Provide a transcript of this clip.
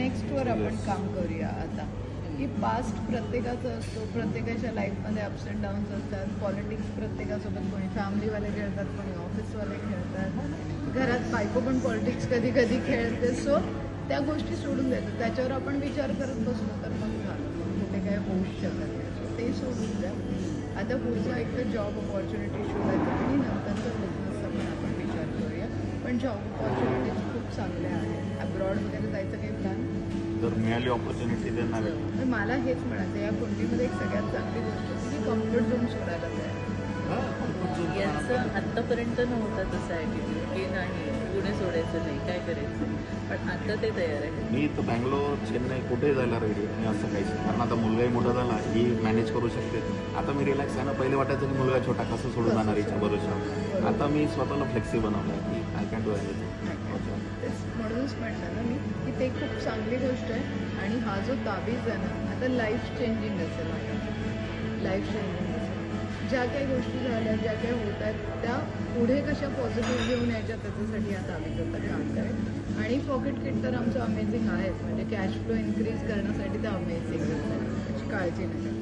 नेक्स्टवर आपण काम करूया आता. की पास्ट प्रत्येकाचं असतो, प्रत्येकाच्या लाईफमध्ये अप्स अँड डाऊन्स असतात. पॉलिटिक्स प्रत्येकासोबत, कोणी फॅमिलीवाले खेळतात, कोणी ऑफिसवाले खेळतात, घरात बायको पण पॉलिटिक्स कधी कधी खेळते. सो त्या गोष्टी सोडून द्यायचं. त्याच्यावर आपण विचार करत बसलो तर मग झालं, मग कुठे काय होऊच शकत नाही. सो ते सोडून द्या. आता पुढचा एक तर जॉब ऑपॉर्च्युनिटी शोधायचा आणि नंतरचा बिझनेसचा पण आपण विचार करूया. पण जॉब ऑपॉर्च्युनिटीज खूप चांगल्या आहेत. अब्रॉड वगैरे जायचं काही प्लॅन? जर मिळाली ऑपॉर्च्युनिटी तर नाही. तर मला हेच म्हणायचं, या कुंडीमध्ये एक सगळ्यात चांगली गोष्ट होती की कम्फर्ट झोन सोडायला तयार. यांचं आत्तापर्यंत नव्हतं तसं ॲटिट्यूड की नाही पुणे सोडायचं नाही, काय करायचं, पण आता ते तयार आहे. मी तर बँगलोर, चेन्नई कुठेही जायला रेडी आहे. असं काहीच नाही. कारण आता मुलगाही मोठा झाला, ही मॅनेज करू शकते. आता मी रिलॅक्स आहे ना. पहिले वाटायचं की मुलगा छोटा कसं सोडून जाणार हिच्या भरोशावर. आता मी स्वतःला फ्लेक्सिबल बनवलं आहे की आय कॅन डू तेच म्हणूनच म्हटलं ना मी की ते खूप चांगली गोष्ट आहे. आणि हा जो ताबीज आहे ना, आता लाईफ चेंजिंग असेल, लाईफ चेंजिंग असेल. ज्या काही गोष्टी झाल्या, ज्या काही होत आहेत, त्या पुढे कशा पॉझिटिव्ह घेऊन यायच्या त्याच्यासाठी हा ताबीज होता काम करेल. आणि पॉकेट किट तर आमचं अमेझिंग आहेच. म्हणजे कॅश फ्लो इन्क्रीज करण्यासाठी ते अमेझिंग आहे. त्याची काळजी नाही.